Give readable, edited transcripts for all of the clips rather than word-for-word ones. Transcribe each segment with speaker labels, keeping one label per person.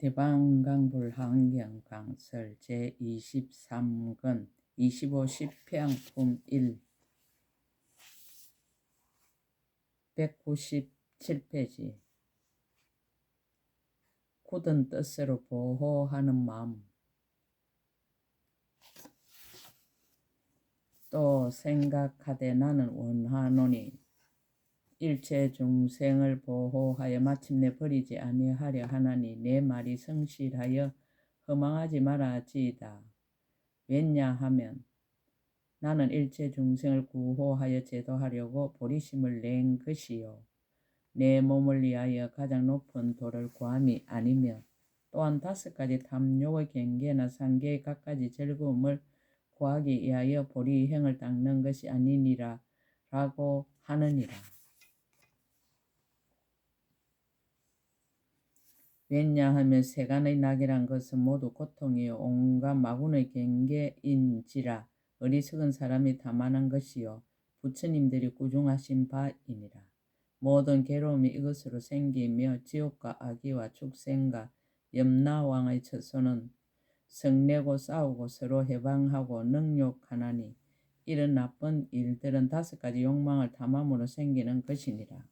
Speaker 1: 대방강불환경강설 제23권 25시평품 1 197페이지. 굳은 뜻으로 보호하는 마음. 또 생각하되 나는 원하노니 일체 중생을 보호하여 마침내 버리지 아니하려 하나니 내 말이 성실하여 허망하지 말아지이다. 왜냐하면 나는 일체 중생을 구호하여 제도하려고 보리심을 낸 것이요 내 몸을 위하여 가장 높은 도를 구함이 아니며 또한 5가지 탐욕의 경계나 상계의 갖가지 즐거움을 구하기 위하여 보리행을 닦는 것이 아니니라 라고 하느니라. 왜냐하면 세간의 낙이란 것은 모두 고통이요 온갖 마군의 경계인지라 어리석은 사람이 다만한 것이요 부처님들이 구중하신 바이니라. 모든 괴로움이 이것으로 생기며 지옥과 악의와 축생과 염라왕의 처소는 성내고 싸우고 서로 해방하고 능욕하나니 이런 나쁜 일들은 5가지 욕망을 탐함으로 생기는 것이니라.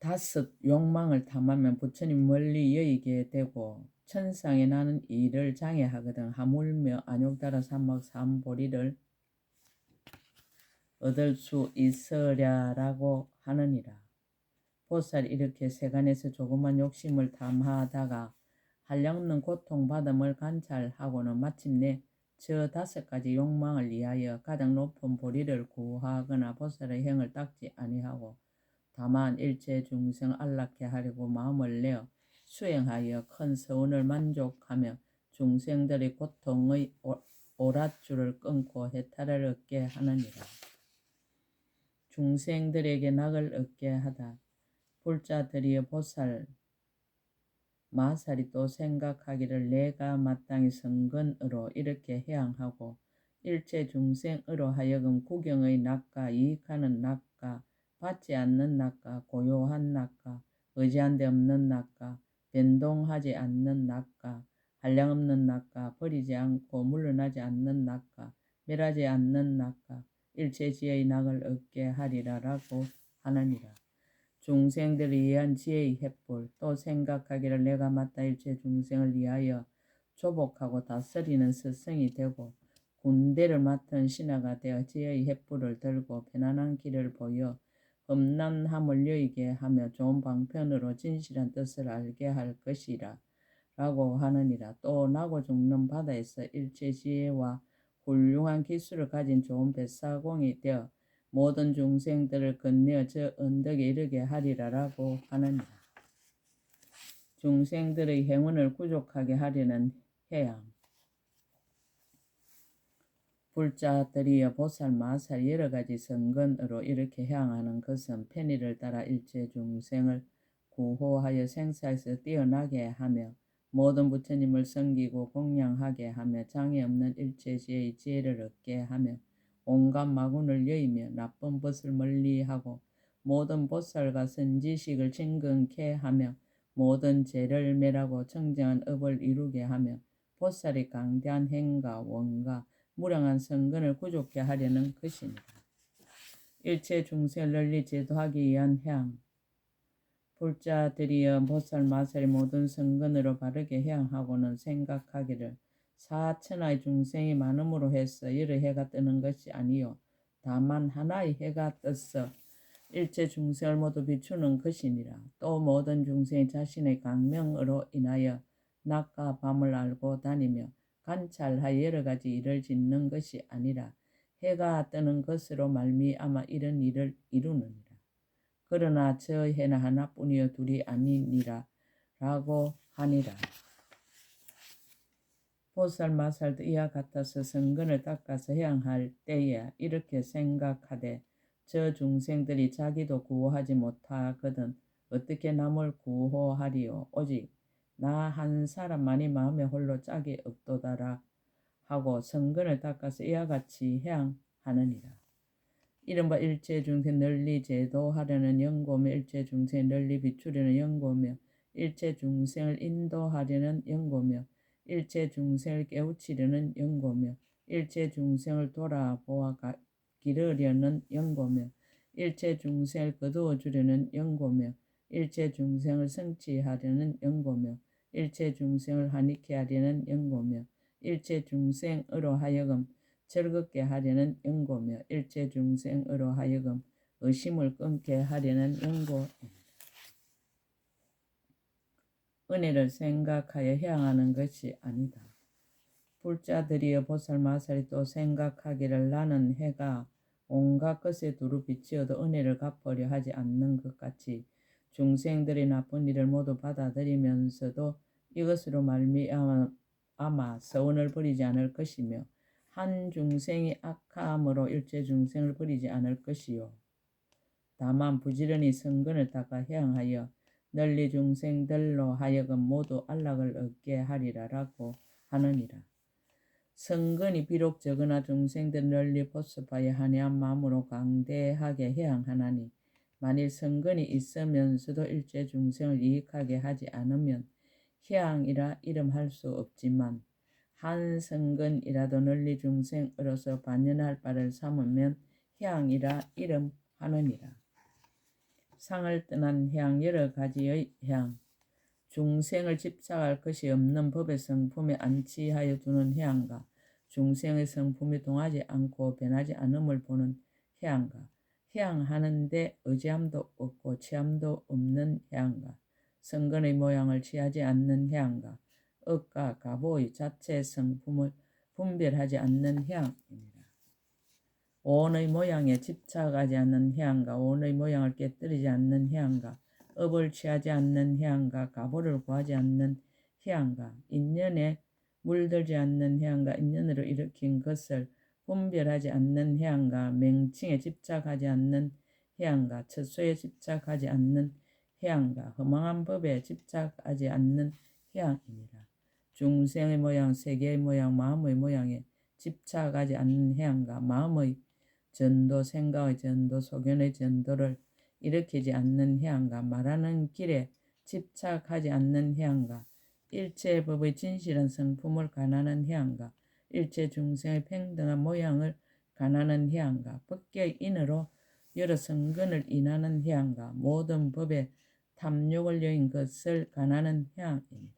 Speaker 1: 다섯 욕망을 탐하면 부처님 멀리 여의게 되고 천상에 나는 일을 장애하거든 하물며 안욕따라 삼막 삼보리를 얻을 수 있으랴라고 하느니라. 보살이 이렇게 세간에서 조그만 욕심을 탐하다가 한량없는 고통받음을 관찰하고는 마침내 저 5가지 욕망을 위하여 가장 높은 보리를 구하거나 보살의 행을 닦지 아니하고 다만 일체 중생 안락해 하려고 마음을 내어 수행하여 큰 서운을 만족하며 중생들의 고통의 오랏줄을 끊고 해탈을 얻게 하느니라. 중생들에게 낙을 얻게 하다. 불자들이여 보살 마살이 또 생각하기를 내가 마땅히 성근으로 이렇게 해양하고 일체 중생으로 하여금 구경의 낙과 이익하는 낙과 받지 않는 낙과 고요한 낙과 의지한 데 없는 낙과 변동하지 않는 낙과 한량없는 낙과 버리지 않고 물러나지 않는 낙과 멸하지 않는 낙과 일체 지혜의 낙을 얻게 하리라라고 하느니라. 중생들을 위한 지혜의 횃불. 또 생각하기를 내가 마땅 일체 중생을 위하여 조복하고 다스리는 스승이 되고 군대를 맡은 신하가 되어 지혜의 횃불을 들고 편안한 길을 보여 험난함을 여의게 하며 좋은 방편으로 진실한 뜻을 알게 할 것이라 라고 하느니라. 또 나고 죽는 바다에서 일체 지혜와 훌륭한 기술을 가진 좋은 뱃사공이 되어 모든 중생들을 건네어 저 언덕에 이르게 하리라라고 하느니라. 중생들의 행운을 구족하게 하려는 해양. 불자들이여 보살 마살 여러가지 성근으로 이렇게 향하는 것은 편의를 따라 일체 중생을 구호하여 생사에서 뛰어나게 하며 모든 부처님을 섬기고 공양하게 하며 장애 없는 일체 지혜의 지혜를 얻게 하며 온갖 마군을 여의며 나쁜 벗을 멀리하고 모든 보살과 선지식을 진근케 하며 모든 죄를 멸하고 청정한 업을 이루게 하며 보살의 강대한 행과 원과 무량한 성근을 구족케 하려는 것입니다. 일체 중생을 널리 제도하기 위한 향. 불자들이여 보살 마살의 모든 성근으로 바르게 향하고는 생각하기를 사천하의 중생이 많음으로 해서 여러 해가 뜨는 것이 아니요 다만 하나의 해가 떠서 일체 중생을 모두 비추는 것이니라. 또 모든 중생이 자신의 강명으로 인하여 낮과 밤을 알고 다니며 관찰하여 여러가지 일을 짓는 것이 아니라 해가 뜨는 것으로 말미암아 이런 일을 이루느니라. 그러나 저 해는 하나뿐이요 둘이 아니니라 라고 하니라. 보살 마살도 이와 같아서 성근을 닦아서 해양할 때에 이렇게 생각하되 저 중생들이 자기도 구호하지 못하거든 어떻게 남을 구호하리요. 오직 나 한 사람만이 마음에 홀로 짝이 없도다라 하고 성근을 닦아서 이와 같이 해양하느니라. 이른바 일체중생 널리 제도하려는 연고며 일체중생을 널리 비추려는 연고며 일체중생을 인도하려는 연고며 일체중생을 깨우치려는 연고며 일체중생을 돌아보아 기르려는 연고며 일체중생을 거두어주려는 연고며 일체중생을 성취하려는 연고며 일체중생을 환희케 하려는 연고며 일체중생으로 하여금 즐겁게 하려는 연고며 일체중생으로 하여금 의심을 끊게 하려는 연고. 은혜를 생각하여 향하는 것이 아니다. 불자들이여 보살 마살이 또 생각하기를 나는 해가 온갖 것에 두루 비치어도 은혜를 갚으려 하지 않는 것 같이 중생들의 나쁜 일을 모두 받아들이면서도 이것으로 말미암아 서원을 버리지 않을 것이며 한 중생이 악함으로 일체 중생을 버리지 않을 것이요. 다만 부지런히 성근을 닦아 향하여 널리 중생들로 하여금 모두 안락을 얻게 하리라라고 하느니라. 성근이 비록 적으나 중생들 널리 보습하여 한해한 마음으로 강대하게 향하나니 만일 성근이 있으면서도 일체 중생을 이익하게 하지 않으면 향이라 이름할 수 없지만 한 성근이라도 널리 중생으로서 반연할 바를 삼으면 향이라 이름하느니라. 상을 떠난 향 여러 가지의 향 중생을 집착할 것이 없는 법의 성품에 안치하여 두는 향과 중생의 성품이 동하지 않고 변하지 않음을 보는 향과 향하는데 의지함도 없고 취함도 없는 향과 성근의 모양을 취하지 않는 향과 억과 가보의 자체 성품을 분별하지 않는 향입니다. 오온의 모양에 집착하지 않는 향과 오온의 모양을 깨뜨리지 않는 향과 업을 취하지 않는 향과 가보를 구하지 않는 향과 인연에 물들지 않는 향과 인연으로 일으킨 것을 분별하지 않는 향과 맹칭에 집착하지 않는 향과 처소에 집착하지 않는 향과 허망한 법에 집착하지 않는 향입니다. 중생의 모양, 세계의 모양, 마음의 모양에 집착하지 않는 향과 마음의 전도, 생각의 전도, 소견의 전도를 일으키지 않는 향과 말하는 길에 집착하지 않는 향과 일체 법의 진실한 성품을 가난한 향과 일체 중생의 평등한 모양을 가난한 향과 법계의 인으로 여러 성근을 인하는 향과 모든 법에 탐욕을 여인 것을 가난한 향입니다.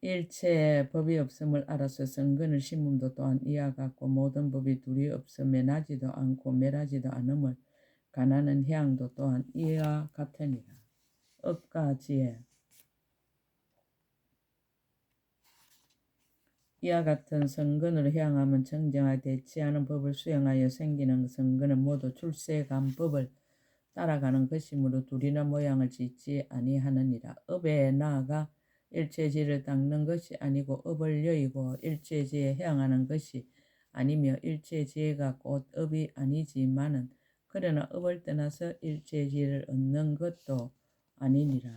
Speaker 1: 일체의 법이 없음을 알아서 성근을 심음도 또한 이와 같고 모든 법이 둘이 없어 매나지도 않고 멸하지도 않음을 가난한 향도 또한 이와 같으니라. 업과 지혜 이와 같은 성근으로 향하면 정정하게 대치하는 법을 수행하여 생기는 성근은 모두 출세간법을 따라가는 것이므로 둘이나 모양을 짓지 아니하느니라. 업에 나아가 일체지를 닦는 것이 아니고 업을 여의고 일체지에 향하는 것이 아니며 일체지혜가 곧 업이 아니지만은 그러나 업을 떠나서 일체지혜를 얻는 것도 아니니라.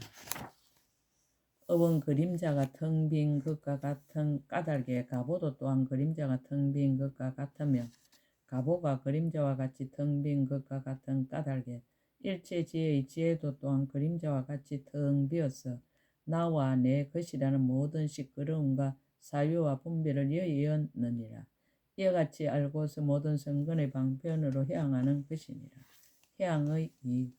Speaker 1: 업은 그림자가 텅 빈 것과 같은 까닭에 가보도 또한 그림자가 텅 빈 것과 같으며 가보가 그림자와 같이 텅 빈 것과 같은 까닭에 일체지혜의 지혜도 또한 그림자와 같이 텅 비어서 나와 내 것이라는 모든 시끄러움과 사유와 분별을 여의었느니라. 이와 같이 알고서 모든 성근의 방편으로 향하는 것이니라. 향의 이익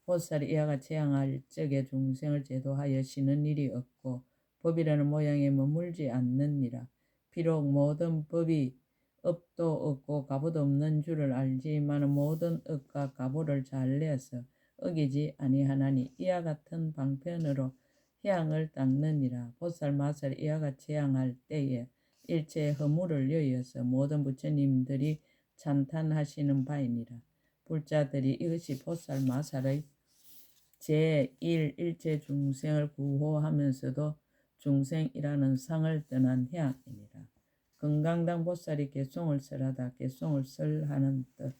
Speaker 1: 보살이 이와 같이 향할 적에 중생을 제도하여 쉬는 일이 없고 법이라는 모양에 머물지 않느니라. 비록 모든 법이 업도 없고 가보도 없는 줄을 알지만 모든 업과 가보를 잘 내어서 어기지 아니하나니 이와 같은 방편으로 향을 닦느니라. 보살 마살이 이와 같이 향할 때에 일체의 허물을 여의어서 모든 부처님들이 찬탄하시는 바이니라. 불자들이 이것이 보살 마살의 제1 일체 중생을 구호하면서도 중생이라는 상을 떠난 향이니라. 금강당 보살이 개송을 설하다 개송을 설하는 뜻.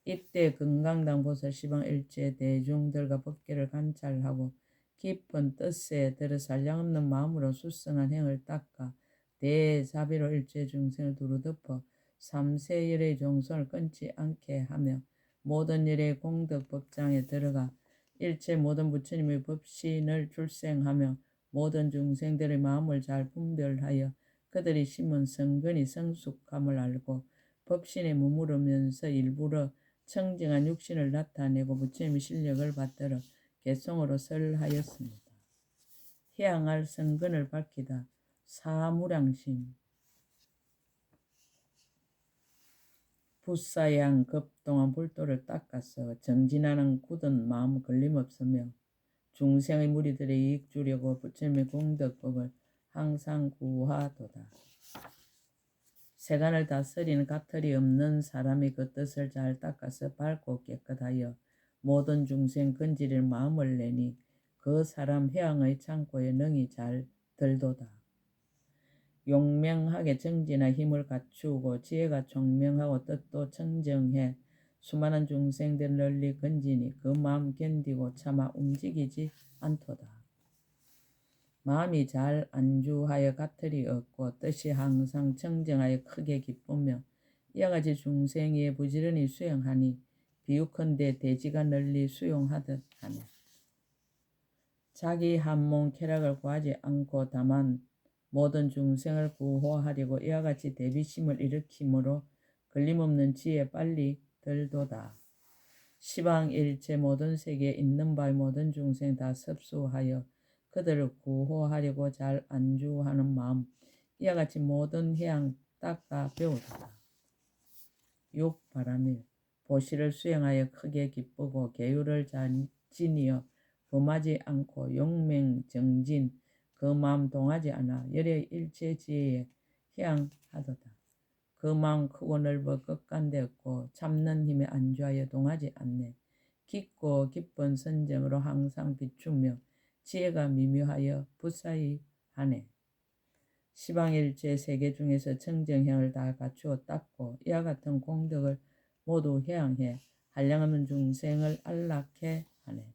Speaker 1: 이때 금강당 보살 시방 일체 대중들과 법계를 관찰하고 깊은 뜻에 들어 산량없는 마음으로 수성한 행을 닦아 대자비로 일체 중생을 두루 덮어 삼세일의 종손을 끊지 않게 하며 모든 일의 공덕 법장에 들어가 일체 모든 부처님의 법신을 출생하며 모든 중생들의 마음을 잘 분별하여 그들이 심은 성근이 성숙함을 알고 법신에 머무르면서 일부러 청정한 육신을 나타내고 부처님의 실력을 받들어 개성으로 설하였습니다. 해양할 성근을 밝히다. 사무량심 붓사양 급동한 불도를 닦아서 정진하는 굳은 마음 걸림없으며 중생의 무리들의 이익 주려고 부처님의 공덕법을 항상 구하도다. 세간을 다스리는 가틀이 없는 사람이 그 뜻을 잘 닦아서 밝고 깨끗하여 모든 중생 건지릴 마음을 내니 그 사람 해양의 창고에 능히 잘 들도다. 용맹하게 정진한 힘을 갖추고 지혜가 총명하고 뜻도 청정해 수많은 중생들 널리 건지니 그 마음 견디고 차마 움직이지 않도다. 마음이 잘 안주하여 가틀이 없고 뜻이 항상 청정하여 크게 기쁘며 이와 같이 중생이 부지런히 수용하니 비유컨대 대지가 널리 수용하듯 하네. 자기 한몸 쾌락을 구하지 않고 다만 모든 중생을 구호하려고 이와 같이 대비심을 일으키므로 걸림없는 지혜 빨리 들도다. 시방일체 모든 세계에 있는 바의 모든 중생 다 섭수하여 그들을 구호하려고 잘 안주하는 마음 이와 같이 모든 해양 닦아 배우도다. 6. 바라밀 보시를 수행하여 크게 기쁘고 계율을 잘 지니어 범하지 않고 용맹정진 그 마음 동하지 않아 열의 일체 지혜에 향하도다. 그 마음 크고 넓어 끝간데 없고 참는 힘에 안주하여 동하지 않네. 깊고 깊은 선정으로 항상 비추며 지혜가 미묘하여 부사히 하네. 시방일체 세계 중에서 청정형을 다 갖추어 닦고 이와 같은 공덕을 모두 해양해 한량없는 중생을 안락해 하네.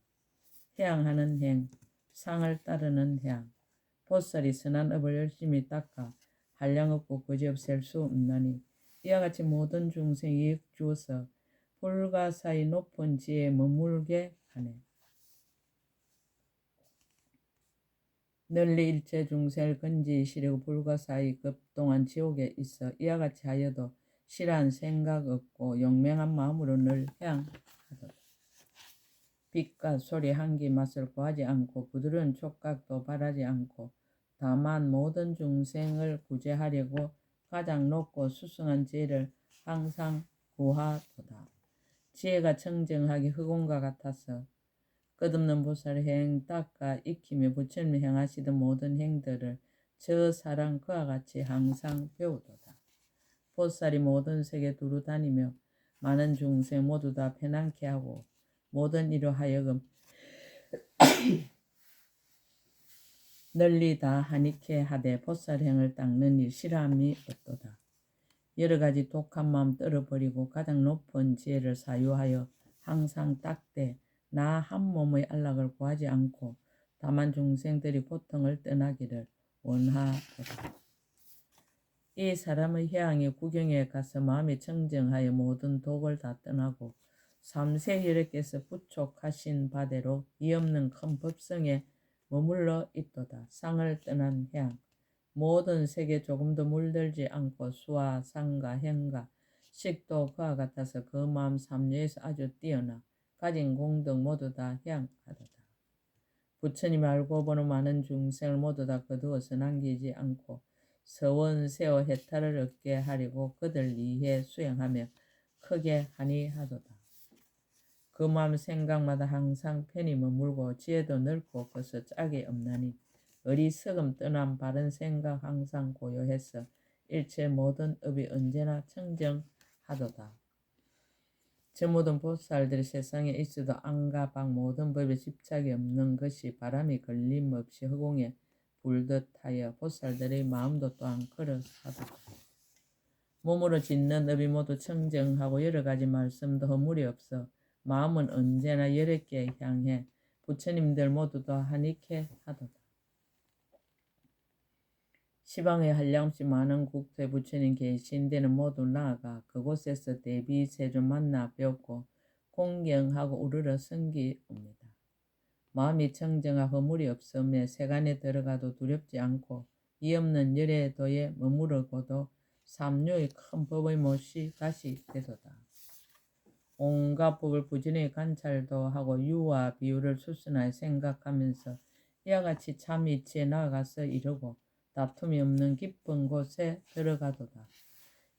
Speaker 1: 해양하는 행, 상을 따르는 해양, 보살이 선한 업을 열심히 닦아 한량없고 그지없앨 수 없나니 이와 같이 모든 중생 이익 주어서 불가사의 높은 지혜에 머물게 하네. 널리 일체 중생을 건지시려고 불가사의 급동한 지옥에 있어 이와 같이 하여도 실한 생각 없고 용맹한 마음으로 늘 해양하도다. 빛과 소리 향기 맛을 구하지 않고 부드러운 촉각도 바라지 않고 다만 모든 중생을 구제하려고 가장 높고 수승한 지혜를 항상 구하도다. 지혜가 청정하게 흑온과 같아서 끝없는 보살 행 닦아 익히며 부처님이 행하시던 모든 행들을 저 사람 그와 같이 항상 배우도다. 보살이 모든 세계 두루 다니며 많은 중생 모두 다 편안케 하고 모든 이로 하여금 널리 다 하니케 하되 보살행을 닦는 일 싫어함이 없도다. 여러 가지 독한 마음 떨어버리고 가장 높은 지혜를 사유하여 항상 닦되 나 한 몸의 안락을 구하지 않고 다만 중생들이 고통을 떠나기를 원하도다. 이 사람의 해양의 구경에 가서 마음이 청정하여 모든 독을 다 떠나고 삼세혈액께서 부촉하신 바대로 이 없는 큰 법성에 머물러 있도다. 상을 떠난 해양 모든 세계 조금도 물들지 않고 수와 상과 행과 식도 그와 같아서 그 마음 삼류에서 아주 뛰어나 가진 공덕 모두 다 해양하도다. 부처님이 알고 보는 많은 중생을 모두 다 거두어서 남기지 않고 서원 세워 해탈을 얻게 하려고 그들 위해 수행하며 크게 하니 하도다. 그 마음 생각마다 항상 편히 머물고 지혜도 넓고 커서 짝이 없나니 어리석음 떠난 바른 생각 항상 고요해서 일체 모든 업이 언제나 청정하도다. 저 모든 보살들이 세상에 있어도 안과 밖 모든 법에 집착이 없는 것이 바람이 걸림없이 허공에 불듯하여 보살들의 마음도 또한 그러하도다. 몸으로 짓는 업이 모두 청정하고 여러 가지 말씀도 허물이 없어 마음은 언제나 여렵게 향해 부처님들 모두 다 하니케 하도다. 시방에 한량없이 많은 국토의 부처님 계신 데는 모두 나아가 그곳에서 대비 세존 만나 배웠고 공경하고 우르르 성기옵니다. 마음이 청정하고 허물이 없음에 세간에 들어가도 두렵지 않고 이 없는 열애도에 머무르고도 삼류의 큰 법의 못이 다시 되도다. 온갖 법을 부지런히 관찰도 하고 유와 비유를 수순하여 생각하면서 이와 같이 참 이치에 나아가서 이르고 다툼이 없는 깊은 곳에 들어가도다.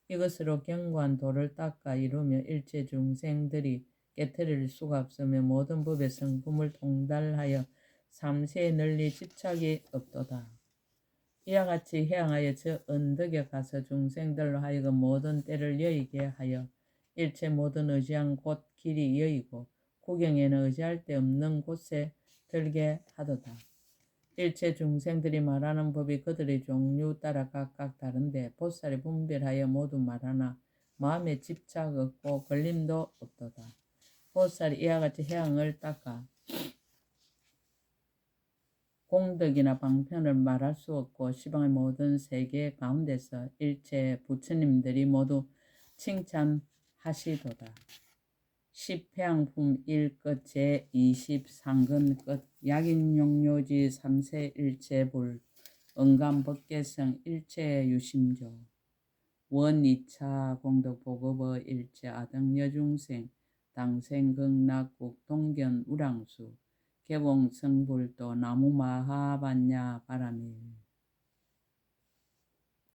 Speaker 1: 이것으로 견고한 도를 닦아 이루며 일체 중생들이 깨트릴 수가 없으며 모든 법의 성품을 통달하여 삼세에 널리 집착이 없도다. 이와 같이 해양하여 저 언덕에 가서 중생들로 하여금 모든 때를 여의게 하여 일체 모든 의지한 곳 길이 여의고 구경에는 의지할 데 없는 곳에 들게 하도다. 일체 중생들이 말하는 법이 그들의 종류 따라 각각 다른데 보살이 분별하여 모두 말하나 마음에 집착 없고 걸림도 없도다. 보살이 이와 같이 해양을 닦아 공덕이나 방편을 말할 수 없고 시방의 모든 세계 가운데서 일체 부처님들이 모두 칭찬하시도다. 10해양품 1끝 제23근 끝 약인용료지 3세 일체불 응감법계성 일체유심조 원 2차 공덕보급의 일체 아등여중생 당생극락국 동견 우랑수 개봉성불도 나무마하반야 바라밀